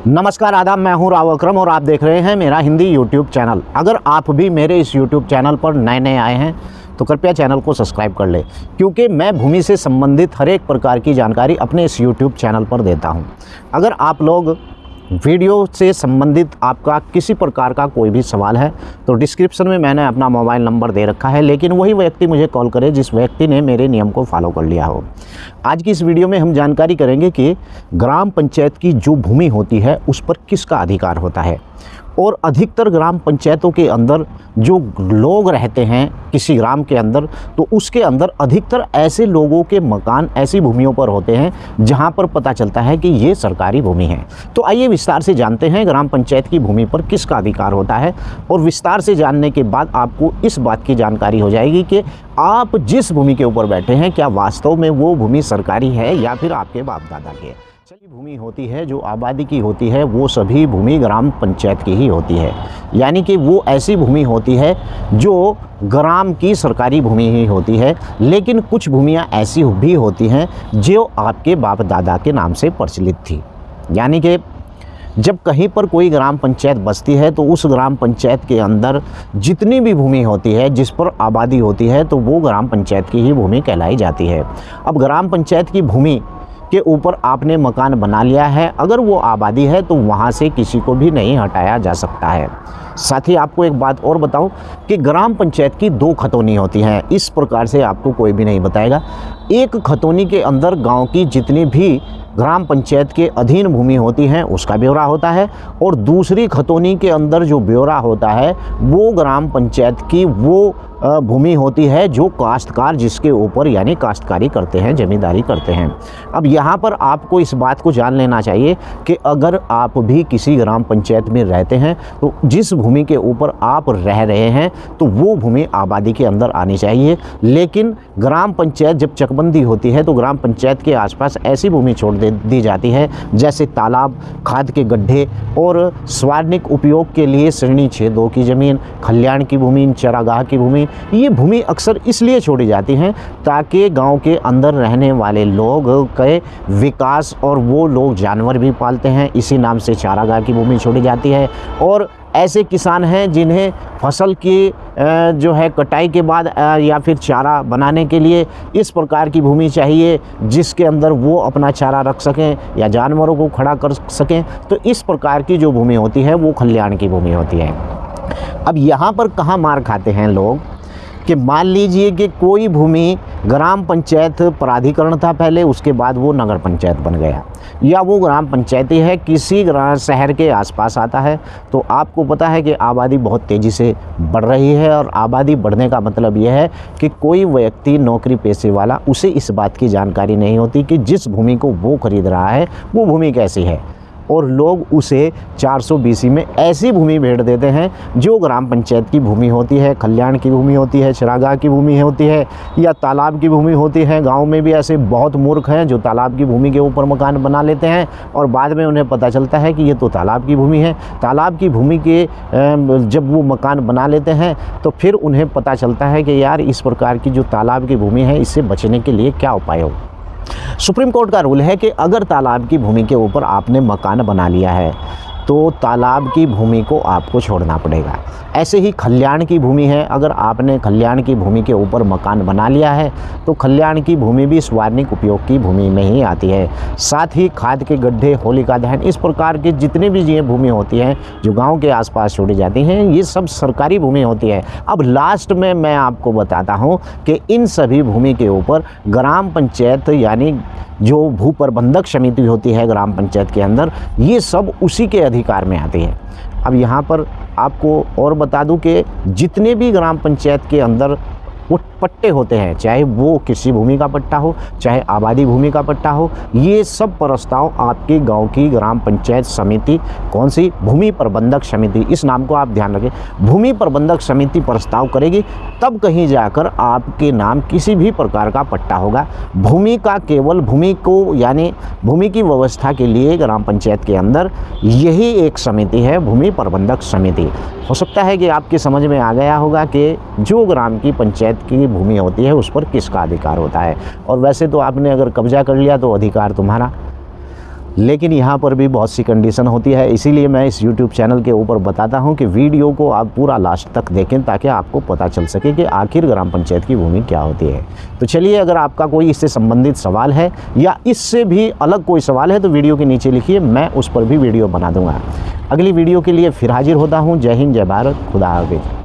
नमस्कार आदाब, मैं हूं राव अकरम और आप देख रहे हैं मेरा हिंदी यूट्यूब चैनल। अगर आप भी मेरे इस यूट्यूब चैनल पर नए आए हैं तो कृपया चैनल को सब्सक्राइब कर लें, क्योंकि मैं भूमि से संबंधित हर एक प्रकार की जानकारी अपने इस यूट्यूब चैनल पर देता हूं। अगर आप लोग वीडियो से संबंधित आपका किसी प्रकार का कोई भी सवाल है तो डिस्क्रिप्शन में मैंने अपना मोबाइल नंबर दे रखा है, लेकिन वही व्यक्ति मुझे कॉल करे जिस व्यक्ति ने मेरे नियम को फॉलो कर लिया हो। आज की इस वीडियो में हम जानकारी करेंगे कि ग्राम पंचायत की जो भूमि होती है उस पर किसका अधिकार होता है, और अधिकतर ग्राम पंचायतों के अंदर जो लोग रहते हैं किसी ग्राम के अंदर, तो उसके अंदर अधिकतर ऐसे लोगों के मकान ऐसी भूमियों पर होते हैं जहां पर पता चलता है कि ये सरकारी भूमि है। तो आइए विस्तार से जानते हैं ग्राम पंचायत की भूमि पर किसका अधिकार होता है, और विस्तार से जानने के बाद आपको इस बात की जानकारी हो जाएगी कि आप जिस भूमि के ऊपर बैठे हैं क्या वास्तव में वो भूमि सरकारी है या फिर आपके बाप दादा की है। चलिए, भूमि होती है जो आबादी की होती है वो सभी भूमि ग्राम पंचायत की ही होती है, यानी कि वो ऐसी भूमि होती है जो ग्राम की सरकारी भूमि ही होती है। लेकिन कुछ भूमियां ऐसी भी होती हैं जो आपके बाप दादा के नाम से प्रचलित थी, यानी कि जब कहीं पर कोई ग्राम पंचायत बसती है तो उस ग्राम पंचायत के अंदर जितनी भी भूमि होती है जिस पर आबादी होती है तो वो ग्राम पंचायत की ही भूमि कहलाई जाती है। अब ग्राम पंचायत की भूमि के ऊपर आपने मकान बना लिया है, अगर वो आबादी है तो वहाँ से किसी को भी नहीं हटाया जा सकता है। साथ ही आपको एक बात और बताऊं कि ग्राम पंचायत की 2 खतौनी होती हैं, इस प्रकार से आपको कोई भी नहीं बताएगा। एक खतौनी के अंदर गांव की जितनी भी ग्राम पंचायत के अधीन भूमि होती हैं उसका ब्यौरा होता है, और दूसरी खतौनी के अंदर जो ब्यौरा होता है वो ग्राम पंचायत की वो भूमि होती है जो काश्तकार जिसके ऊपर यानी काश्तकारी करते हैं, ज़मींदारी करते हैं। अब यहाँ पर आपको इस बात को जान लेना चाहिए कि अगर आप भी किसी ग्राम पंचायत में रहते हैं तो जिस भूमि के ऊपर आप रह रहे हैं तो वो भूमि आबादी के अंदर आनी चाहिए। लेकिन ग्राम पंचायत जब चकबंदी होती है तो ग्राम पंचायत के आसपास ऐसी भूमि छोड़ दी जाती है जैसे तालाब, खाद के गड्ढे और सार्वजनिक उपयोग के लिए श्रेणी 6-2 की ज़मीन, खलियान की भूमि, चरागाह की भूमि। ये भूमि अक्सर इसलिए छोड़ी जाती हैं ताकि गांव के अंदर रहने वाले लोग के विकास, और वो लोग जानवर भी पालते हैं, इसी नाम से चारागाह की भूमि छोड़ी जाती है। और ऐसे किसान हैं जिन्हें फसल की जो है कटाई के बाद या फिर चारा बनाने के लिए इस प्रकार की भूमि चाहिए जिसके अंदर वो अपना चारा रख सकें या जानवरों को खड़ा कर सकें, तो इस प्रकार की जो भूमि होती है वो खलियान की भूमि होती है। अब यहाँ पर कहाँ मार खाते हैं लोग कि मान लीजिए कि कोई भूमि ग्राम पंचायत प्राधिकरण था पहले, उसके बाद वो नगर पंचायत बन गया, या वो ग्राम पंचायती है किसी शहर के आसपास आता है। तो आपको पता है कि आबादी बहुत तेज़ी से बढ़ रही है, और आबादी बढ़ने का मतलब ये है कि कोई व्यक्ति नौकरी पेशे वाला उसे इस बात की जानकारी नहीं होती कि जिस भूमि को वो खरीद रहा है वो भूमि कैसी है, और लोग उसे 400 BC में ऐसी भूमि भेज देते हैं जो ग्राम पंचायत की भूमि होती है, खलियान की भूमि होती है, चरागाह की भूमि होती है, या तालाब की भूमि होती है। गांव में भी ऐसे बहुत मूर्ख हैं जो तालाब की भूमि के ऊपर मकान बना लेते हैं और बाद में उन्हें पता चलता है कि ये तो तालाब की भूमि है। तालाब की भूमि के जब वो मकान बना लेते हैं तो फिर उन्हें पता चलता है कि यार इस प्रकार की जो तालाब की भूमि है इससे बचने के लिए क्या उपाय हो। सुप्रीम कोर्ट का रूल है कि अगर तालाब की भूमि के ऊपर आपने मकान बना लिया है तो तालाब की भूमि को आपको छोड़ना पड़ेगा। ऐसे ही खलियान की भूमि है, अगर आपने खलियान की भूमि के ऊपर मकान बना लिया है तो खलियान की भूमि भी सार्वजनिक उपयोग की भूमि में ही आती है। साथ ही खाद के गड्ढे, होलिका दहन, इस प्रकार के जितने भी ये भूमि होती हैं जो गांव के आसपास छोड़ी जाती हैं ये सब सरकारी भूमि होती है। अब लास्ट में मैं आपको बताता हूँ कि इन सभी भूमि के ऊपर ग्राम पंचायत यानी जो भू प्रबंधक समिति होती है ग्राम पंचायत के अंदर, ये सब उसी के अधिकार में आती है। अब यहाँ पर आपको और बता दूं कि जितने भी ग्राम पंचायत के अंदर वो पट्टे होते हैं, चाहे वो कृषि भूमि का पट्टा हो चाहे आबादी भूमि का पट्टा हो, ये सब प्रस्ताव आपके गांव की ग्राम पंचायत समिति, कौन सी, भूमि प्रबंधक समिति, इस नाम को आप ध्यान रखें, भूमि प्रबंधक समिति प्रस्ताव करेगी, तब कहीं जाकर आपके नाम किसी भी प्रकार का पट्टा होगा। भूमि का केवल भूमि को यानी भूमि की व्यवस्था के लिए ग्राम पंचायत के अंदर यही एक समिति है, भूमि प्रबंधक समिति। हो सकता है कि आपके समझ में आ गया होगा कि जो ग्राम की पंचायत की भूमि होती है उस पर किसका अधिकार होता है, और वैसे तो आपने अगर कब्जा कर लिया तो अधिकार तुम्हारा। लेकिन यहाँ पर भी बहुत सी कंडीशन होती है, इसीलिए मैं इस YouTube चैनल के ऊपर बताता हूँ कि वीडियो को आप पूरा लास्ट तक देखें ताकि आपको पता चल सके कि आखिर ग्राम पंचायत की भूमि क्या होती है। तो चलिए, अगर आपका कोई इससे संबंधित सवाल है या इससे भी अलग कोई सवाल है तो वीडियो के नीचे लिखिए, मैं उस पर भी वीडियो बना दूँगा। अगली वीडियो के लिए फिर हाजिर होता हूँ। जय हिंद, जय भारत, खुदा हाफिज़।